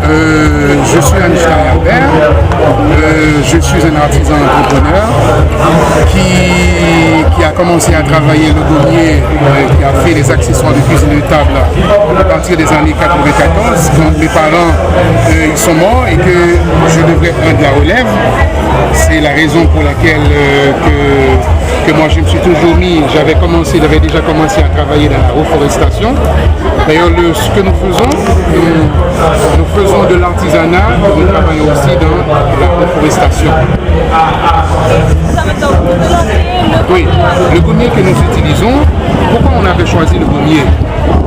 Je suis Einstein Albert, je suis un artisan entrepreneur qui a commencé à travailler le gommier, qui a fait les accessoires de cuisine de table à partir des années 94, quand mes parents ils sont morts et que je devrais prendre la relève. C'est la raison pour laquelle que moi je me suis toujours mis, j'avais déjà commencé à travailler dans la reforestation. D'ailleurs, ce que nous faisons, nous faisons de l'artisanat, nous travaillons aussi dans la reforestation. Oui, le gommier que nous utilisons, pourquoi on avait choisi le gommier?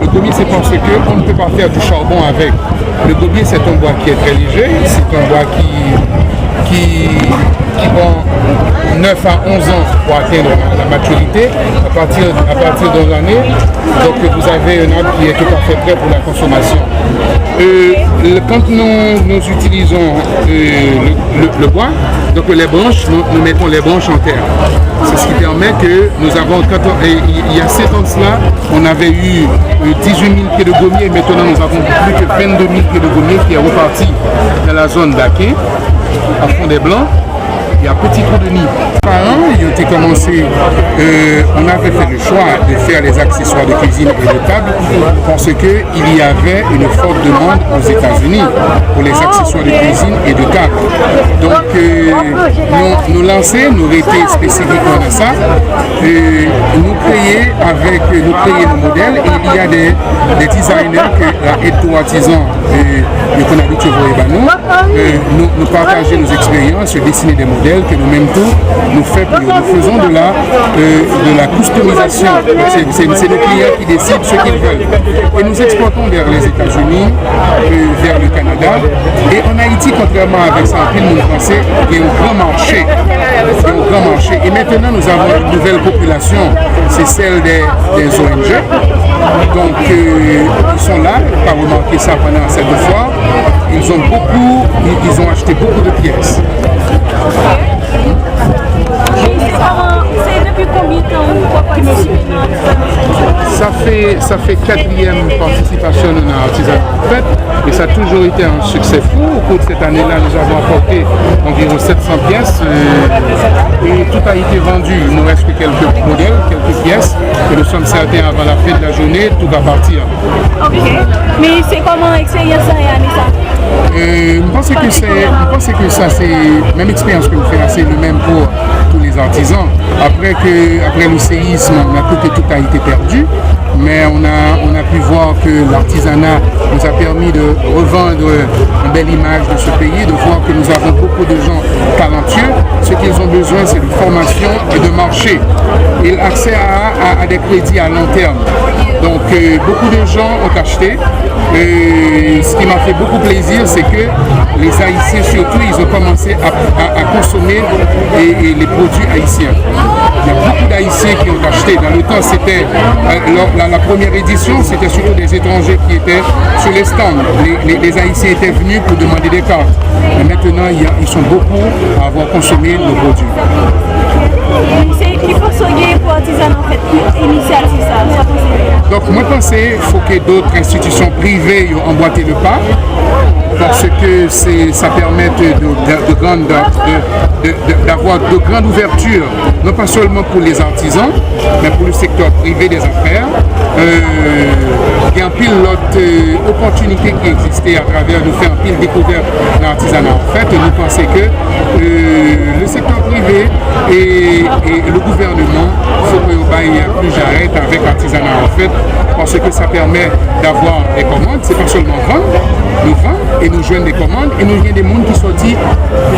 Le gommier, c'est parce qu'on ne peut pas faire du charbon avec. Le gommier, c'est un bois qui est très léger, c'est un bois qui prend 9 à 11 ans pour atteindre la maturité à partir de l'année. Donc vous avez un arbre qui est tout à fait prêt pour la consommation. Quand nous utilisons le bois, donc les branches, nous mettons les branches en terre. C'est ce qui permet que nous avons, il y a 7 ans de cela, on avait eu 18 000 pieds de gommier, maintenant nous avons plus que 22 000 pieds de gommier qui est reparti dans la zone d'Aké, à Fond des Blancs. Il y a Petit Trou de Nid. Parents, ils ont commencé, on avait fait le choix de faire les accessoires de cuisine et de table parce qu'il y avait une forte demande aux États-Unis pour les accessoires de cuisine et de table. Donc, nous lancer, nous rester spécifiquement dans ça, nous créer nos modèles et il y a des designers que la Aide Artisan de Konabitio Voébano, nous partager nos expériences, dessiner des modèles que nous-mêmes nous faisons de la customisation. C'est les clients qui décident ce qu'ils veulent. Et nous exportons vers les États-Unis, vers le Canada. Et en Haïti, contrairement avec ça, nous pensons qu'il y a un grand marché. Et maintenant, nous avons une nouvelle population, c'est celle des ONG. Donc, ils sont là, pas remarqué ça pendant cette fois. Ils ont acheté beaucoup de pièces. C'est depuis combien de temps vous participez? Ça fait 4e participation dans l'artisanat en fait, et ça a toujours été un succès fou. Au cours de cette année-là, nous avons apporté environ 700 pièces et tout a été vendu. Il nous reste que quelques modèles, quelques pièces, et nous sommes certains avant la fin de la journée, tout va partir. Ok, mais c'est comment l'expérience ça? Je pense que ça c'est la même expérience que vous faites, c'est le même pour tous les artisans. Après le séisme, on a cru que tout a été perdu, mais on a pu voir que l'artisanat nous a permis de revendre une belle image de ce pays, de voir que nous avons beaucoup de gens talentueux. Ce qu'ils ont besoin, c'est de formation et de marché et l'accès à des crédits à long terme. Donc beaucoup de gens ont acheté. Ce qui m'a fait beaucoup plaisir, c'est que les Haïtiens surtout, ils ont commencé à consommer les produits haïtiens. Il y a beaucoup d'Haïtiens qui ont acheté. Dans le temps, c'était la première édition, c'était surtout des étrangers qui étaient sur les stands. Les Haïtiens étaient venus pour demander des cartes. Mais maintenant, ils sont beaucoup à avoir consommé nos produits. Il faut se pour artisanat en fait, initiative ça. Donc moi je pense qu'il faut que d'autres institutions privées aient emboîté le pas parce que ça permet d'avoir de grandes ouvertures, non pas seulement pour les artisans, mais pour le secteur privé des affaires. Il y a un pile d'autres opportunités qui existaient à travers de faire un pile découverte dans l'artisanat. En fait, nous pensons que le secteur privé et le gouvernement, il faut que plus j'arrête avec l'artisanat en fait, parce que ça permet d'avoir des commandes, c'est pas seulement vendre, nous vendons et nous joignons des commandes et nous avons des mondes qui sont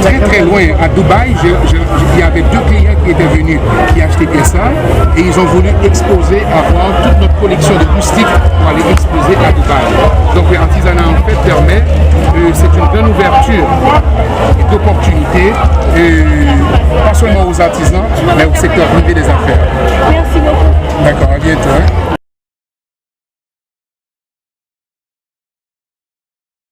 très très loin. À Dubaï, il y avait 2 clients qui étaient venus qui achetaient ça et ils ont voulu exposer, avoir toute notre collection de moustiques pour aller exposer à Dubaï. Donc l'artisanat en fait permet, c'est une grande ouverture d'opportunités, pas seulement aux artisans, mais au secteur privé des affaires. Merci beaucoup. D'accord, à bientôt. Hein.